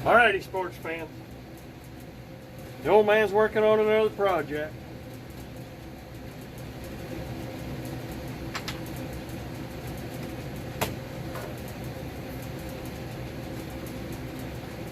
Alrighty, sports fans. The old man's working on another project.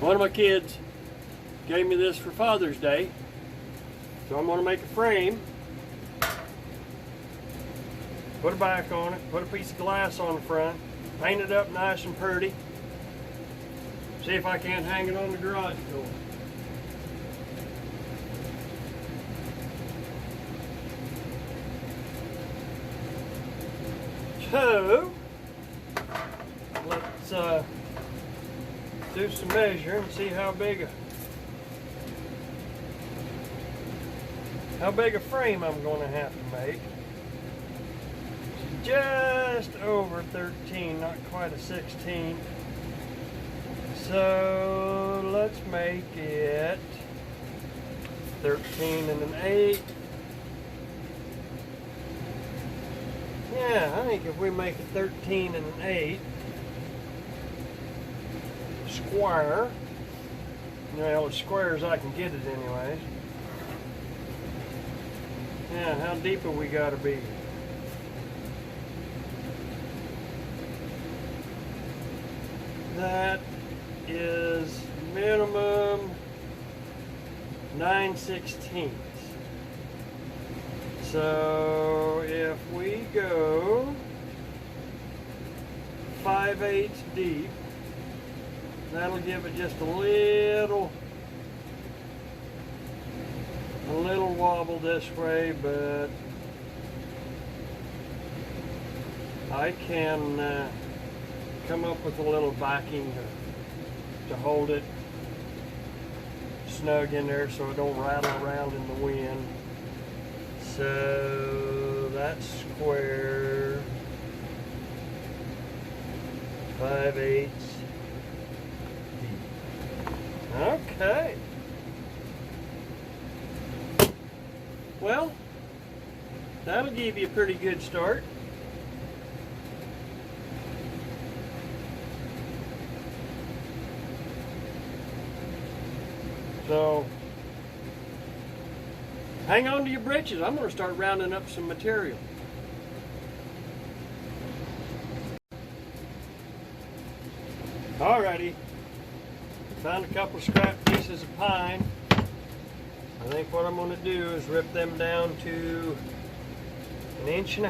One of my kids gave me this for Father's Day, so I'm going to make a frame, put a back on it, put a piece of glass on the front, paint it up nice and pretty, see if I can't hang it on the garage door. So, let's do some measuring and see how big a frame I'm going to have to make. It's just over 13, not quite a 16. So let's make it 13 and an 8. Yeah, I think if we make it 13 and an 8 square, well, as square as I can get it anyways. Yeah, how deep have we got to be? That is minimum 9/16. So if we go 5/8 deep, that'll give it just a little wobble this way, but I can come up with a little backing to hold it snug in there so it don't rattle around in the wind. So that's square 5/8 deep. Okay. Well, that'll give you a pretty good start. So, hang on to your britches. I'm going to start rounding up some material. Alrighty. Found a couple scrap pieces of pine. I think what I'm going to do is rip them down to 1.5 inches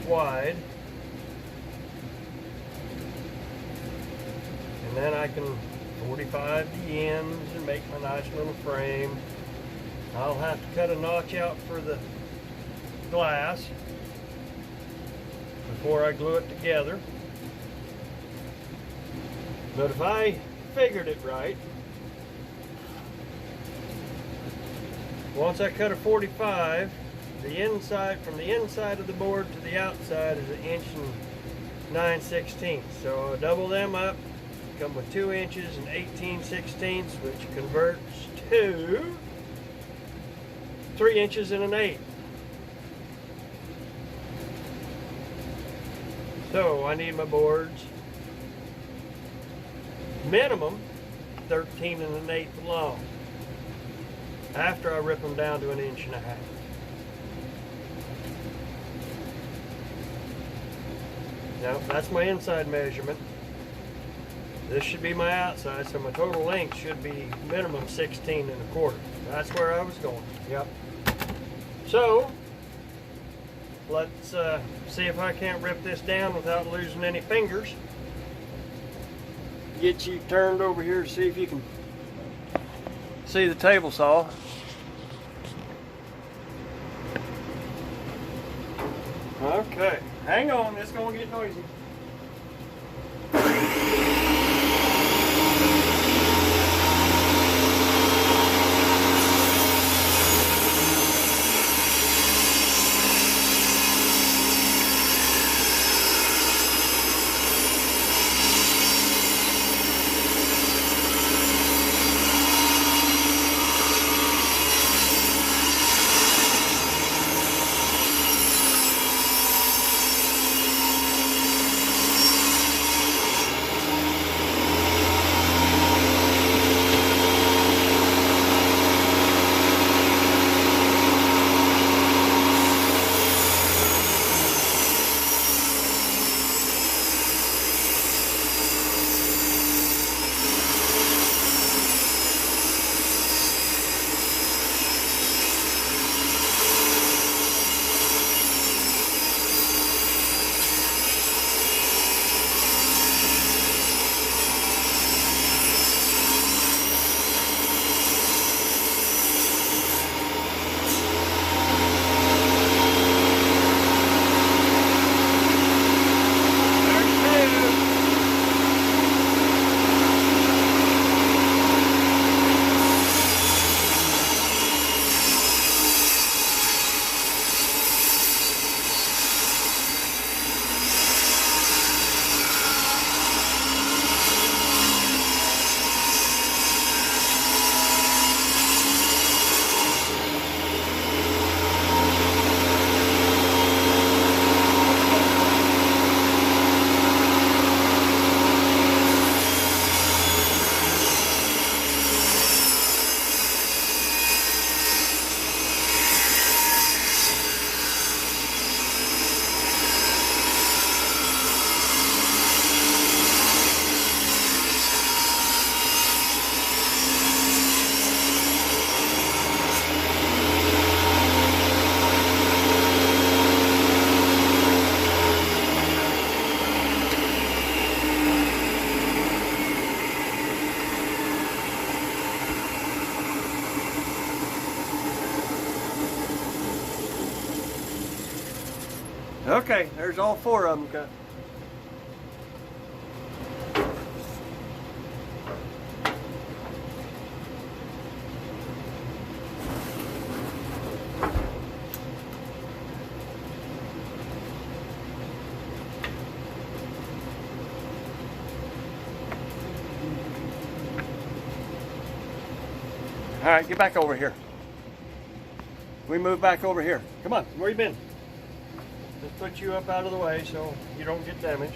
wide. And then I can 45 the ends and make my nice little frame. I'll have to cut a notch out for the glass before I glue it together. But if I figured it right, once I cut a 45, the inside, from the inside of the board to the outside, is 1 9/16. So I'll double them up, come with 2 inches and 18/16, which converts to 3 inches and an 1/8. So I need my boards minimum 13 and an 1/8 long after I rip them down to 1.5 inches. Now that's my inside measurement. This should be my outside, so my total length should be minimum 16 1/4. That's where I was going. Yep. So let's see if I can't rip this down without losing any fingers. Get you turned over here to see if you can see the table saw. Okay, hang on, it's gonna get noisy. Okay, there's all 4 of them cut. All right, get back over here. We move back over here. Come on, where you been? Let's put you up out of the way so you don't get damaged.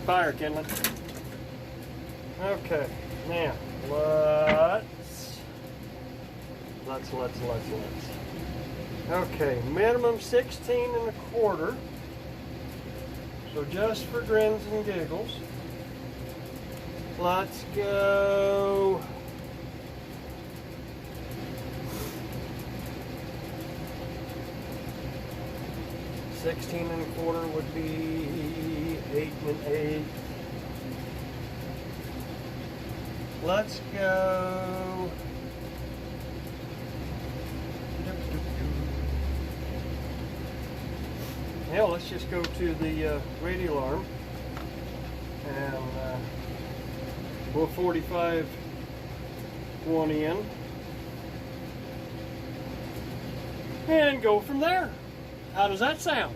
Fire kindling. Okay, now let's. Okay, minimum 16.25. So just for grins and giggles, let's go. $16.25 would be 8 1/8. Let's go. Hell, let's just go to the radial arm and we'll 45 one in and go from there. How does that sound?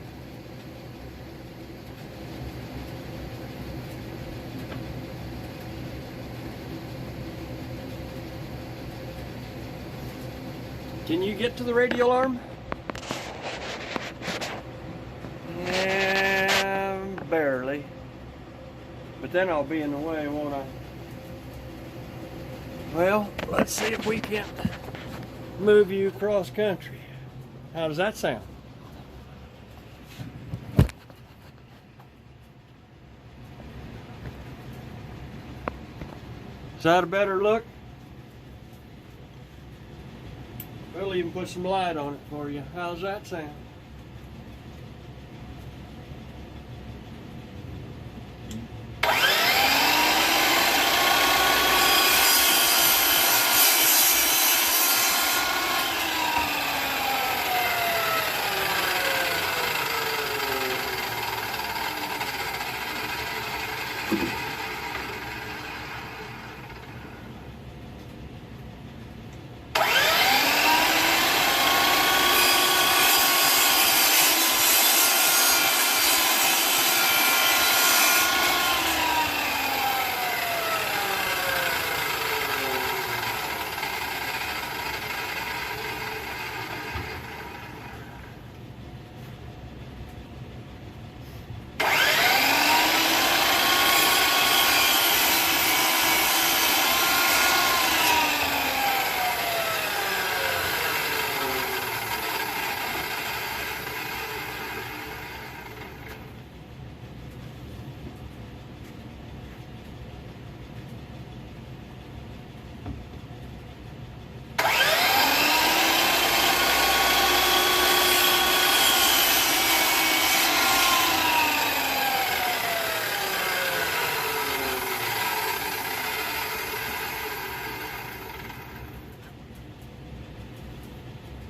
Can you get to the radial arm? Yeah, barely. But then I'll be in the way, won't I? Well, let's see if we can move you cross country. How does that sound? Is that a better look? We'll even put some light on it for you. How's that sound?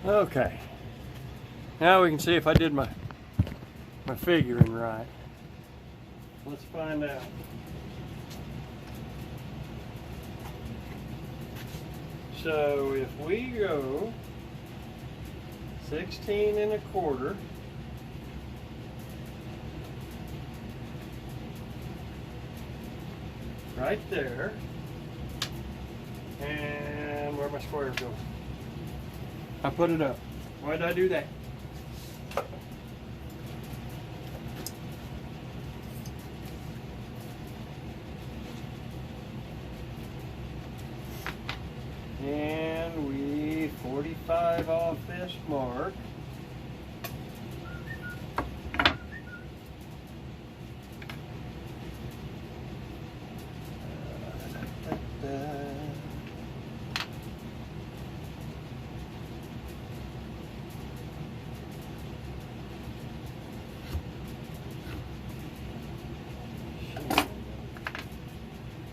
Okay, now we can see if I did my figuring right. Let's find out. So if we go 16.25, right there, and where my squares go? I put it up. Why did I do that? And we 45 off this mark.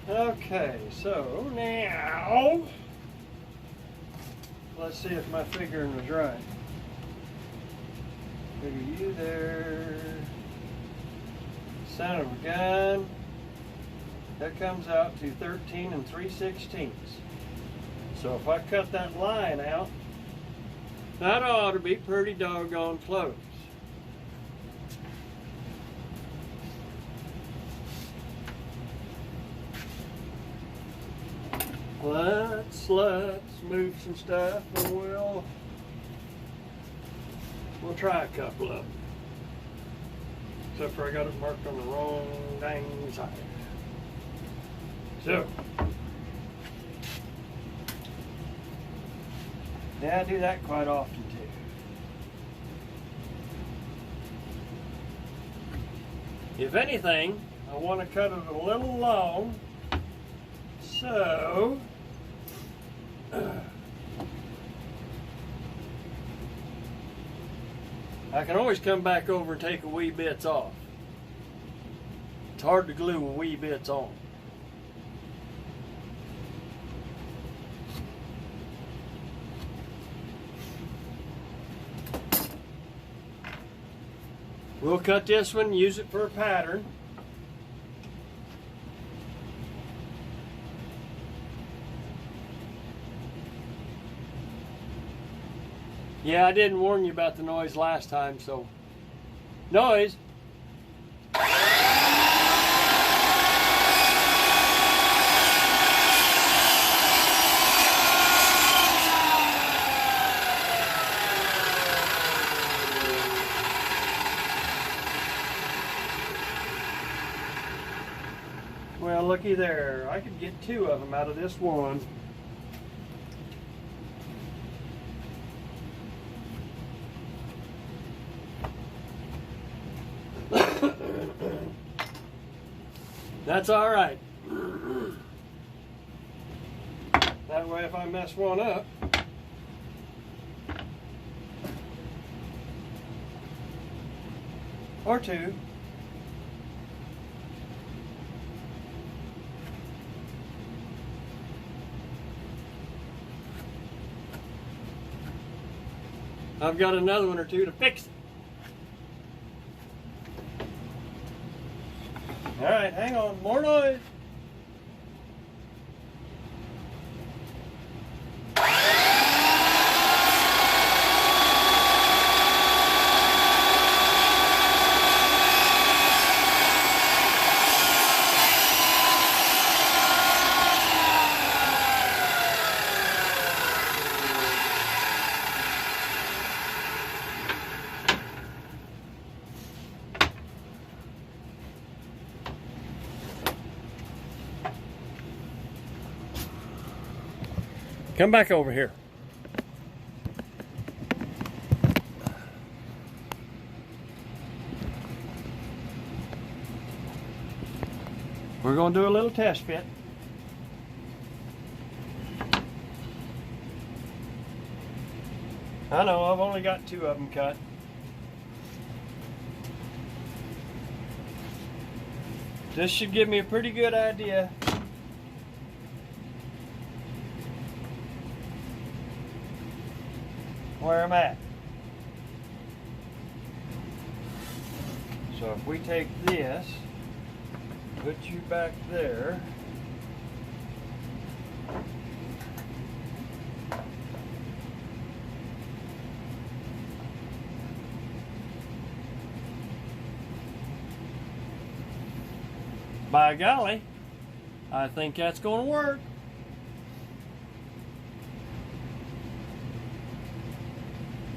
Okay, so now let's see if my figuring was right. Look at you there. Son of a gun. That comes out to 13 3/16. So if I cut that line out, that ought to be pretty doggone close. Let's move some stuff and we'll try a couple of them. Except for I got it marked on the wrong dang side. So, yeah, I do that quite often too. If anything, I want to cut it a little long, so I can always come back over and take a wee bits off. It's hard to glue a wee bits on. We'll cut this one, use it for a pattern. Yeah, I didn't warn you about the noise last time, so noise. Well, looky there. I could get 2 of them out of this one. That's all right. That way, if I mess one up, or 2, I've got another one or 2 to fix it. All right, hang on, more noise. Come back over here. We're going to do a little test fit. I know, I've only got 2 of them cut. This should give me a pretty good idea where I'm at. So if we take this, put you back there, by golly, I think that's going to work.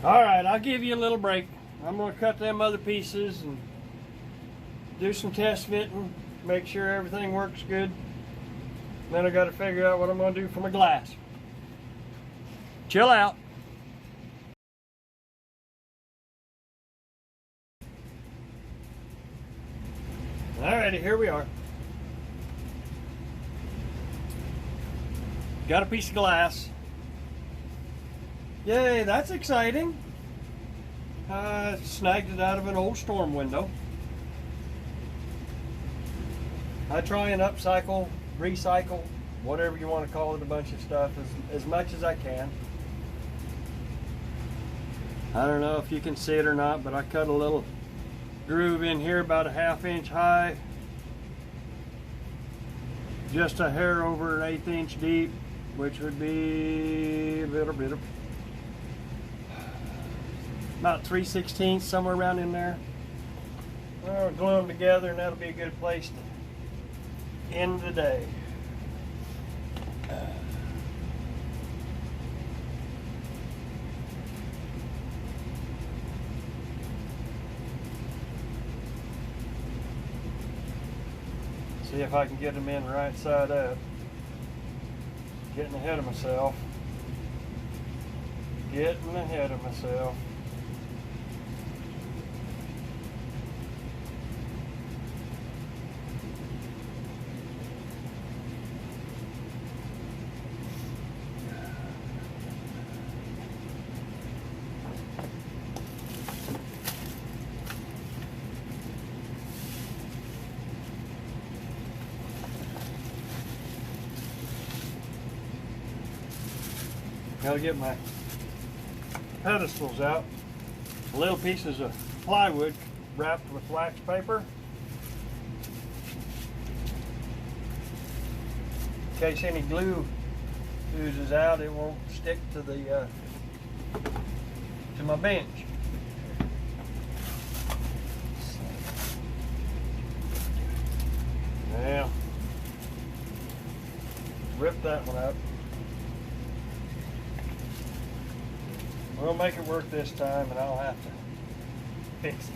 All right, I'll give you a little break. I'm going to cut them other pieces and do some test fitting, make sure everything works good. Then I got to figure out what I'm going to do for my glass. Chill out. Alrighty, here we are. Got a piece of glass. Yay, that's exciting. Snagged it out of an old storm window. I try and upcycle, recycle, whatever you want to call it, a bunch of stuff as much as I can. I don't know if you can see it or not, but I cut a little groove in here about a 1/2 inch high, just a hair over an 1/8 inch deep, which would be a little bit of about 3/16, somewhere around in there. We'll glue them together, and that'll be a good place to end the day. See if I can get them in right side up. Getting ahead of myself. Getting ahead of myself. Gotta get my pedestals out. Little pieces of plywood wrapped with wax paper. In case any glue oozes out, it won't stick to the to my bench. Now, rip that one up. We'll make it work this time, and I'll have to fix it.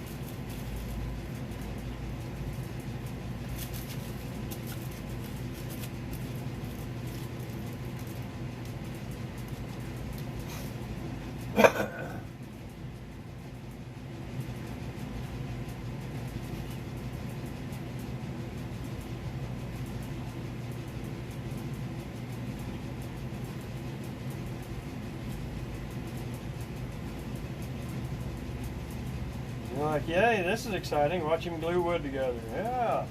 Like, yay, this is exciting, watching glue wood together. Yeah,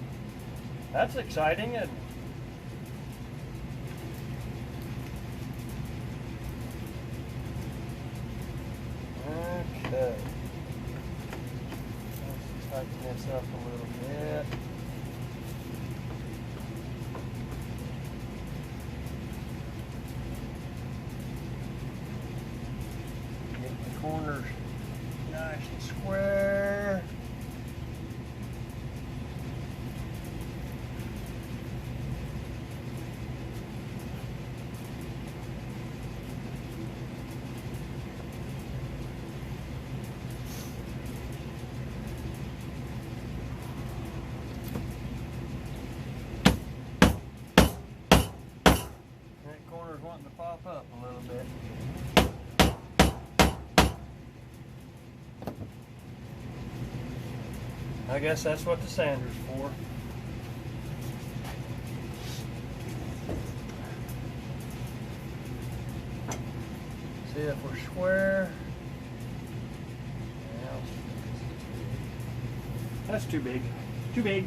that's exciting. And okay, let's tighten this up a little bit. Get the corners nice and square. That corner's wanting to pop up a little bit. I guess that's what the sander's for. See if we're square. Well, that's too big. Too big.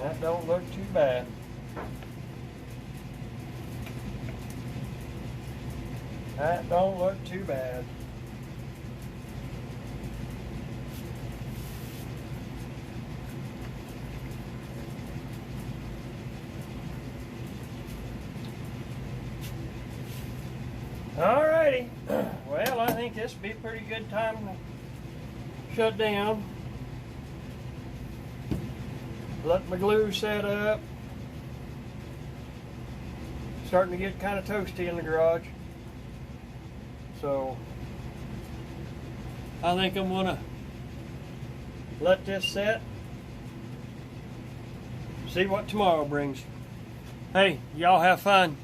That don't look too bad. That don't look too bad. Alrighty. Well, I think this would be a pretty good time to shut down. Let my glue set up. Starting to get kind of toasty in the garage. So I think I'm gonna let this set. See what tomorrow brings. Hey, y'all have fun.